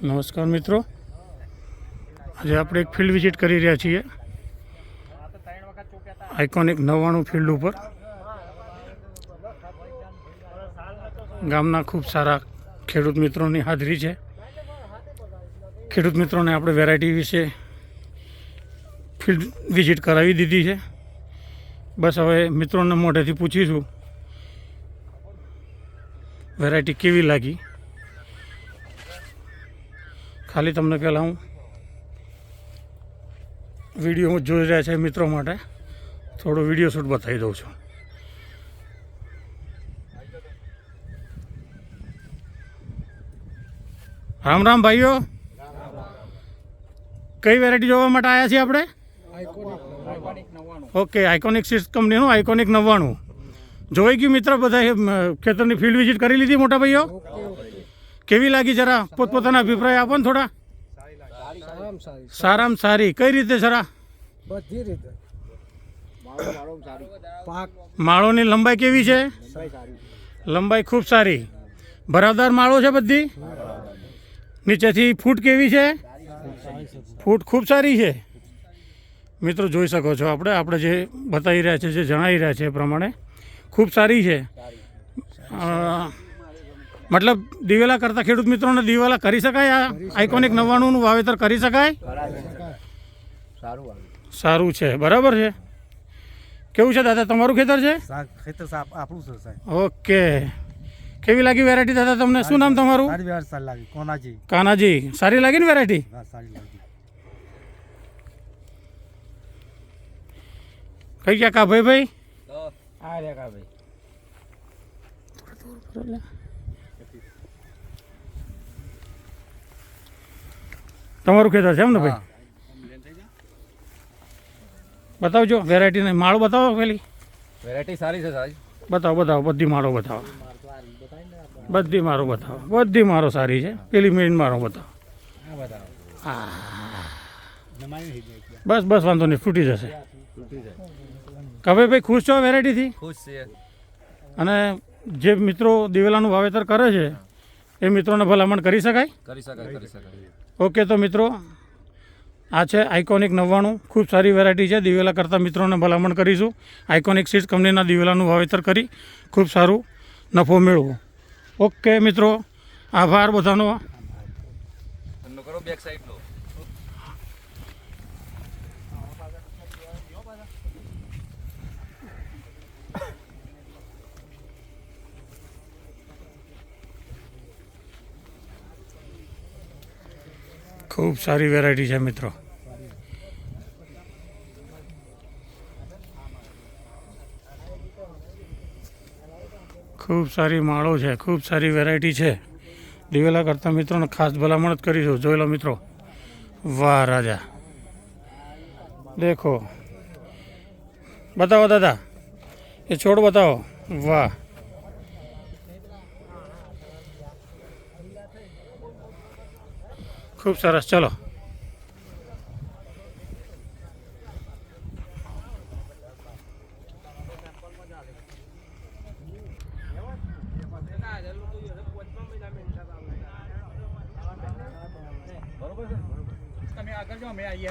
નમસ્કાર મિત્રો, આજે આપણે એક ફિલ્ડ વિઝિટ કરી રહ્યા છીએ આઇકોનિક 99 ફિલ્ડ ઉપર. ગામના ખૂબ સારા ખેડૂત મિત્રોની હાજરી છે. ખેડૂત મિત્રોને આપણે વેરાયટી વિશે ફિલ્ડ વિઝિટ કરાવી દીધી છે. બસ હવે મિત્રોને મોઢેથી પૂછીશું વેરાયટી કેવી લાગી. ખાલી તમને પહેલાં હું વિડીયો જોઈ રહ્યા છે મિત્રો માટે થોડો વિડીયો શૂટ બતાવી દઉં છું. રામ રામ ભાઈઓ, કઈ વેરાયટી જોવા માટે આવ્યા છીએ આપણે? ઓકે, આઇકોનિક સીડ્સ કંપનીનું આઇકોનિક 99 જોઈ ગયું મિત્ર? બધા ખેતરની ફિલ્ડ વિઝિટ કરી લીધી મોટા ભાઈઓ? કેવી લાગી જરા પોતપોતાના અભિપ્રાય આપો ને થોડા. સારામાં સારી કઈ રીતે જરા? બધી રીતે. માળોની લંબાઈ કેવી છે? લંબાઈ ખૂબ સારી, ભરાવદાર માળો છે બધી. નીચેથી ફૂટ કેવી છે? ફૂટ ખૂબ સારી છે. મિત્રો જોઈ શકો છો, આપણે જે બતાવી રહ્યા છે, જે જણાવી રહ્યા છે એ પ્રમાણે ખૂબ સારી છે. મતલબ દિવેલા કરતા ખેડૂત મિત્રોને દિવેલા કરી શકાય? આ આઇકોનિક 99નું વાવેતર કરી શકાય? સારું છે, બરાબર છે. કેવું છે દાદા, તમારું ખેતર છે? ઓકે, કેવી લાગી વેરાયટી દાદા તમને? શું નામ તમારું? કાનાજી. સારી લાગી ને વેરાયટી? કઈ ગયા કા ભાઈ? તમારું ખેતર છે એમ ને ભાઈ? બતાવજો વેરાયટીને માળો બતાવો. પેલી વેરાયટી સારી છે સાહેબ. બતાવો બધી માળો બતાવો. બધી માળો બતાવો. બધી માળો સારી છે. પેલી મેઇન માળો બતાવો. બસ વાંધો નહીં, ફૂટી જશે. કવે ભાઈ ખુશ છો વેરાયટીથી? ખુશ છે. અને જે મિત્રો દિવેલાનું વાવેતર કરે છે એ મિત્રોને ભલામણ કરી શકાય? કરી શકાય. ઓકે, તો મિત્રો આ છે આઇકોનિક 99, ખૂબ સારી વેરાયટી છે. દિવેલા કરતા મિત્રોને ભલામણ કરીશું આઇકોનિક સીડ્સ કંપનીના દિવેલાનું વાવેતર કરી ખૂબ સારું નફો મેળવો. ઓકે મિત્રો, આભાર બધાનો. કરો બેક સાઈડ લો. ખૂબ સારી વેરાયટી છે મિત્રો. ખૂબ સારી માળો છે, ખૂબ સારી વેરાયટી છે. દિવેલા કરતા મિત્રોને ખાસ ભલામણ જ કરીશું. જોઈ લો મિત્રો. વાહ રાજા, દેખો. બતાવો દાદા, એ છોડ બતાવો. વાહ, ખૂબ સરસ. ચલો તમે આગળ જાઓ, અમે આવીએ.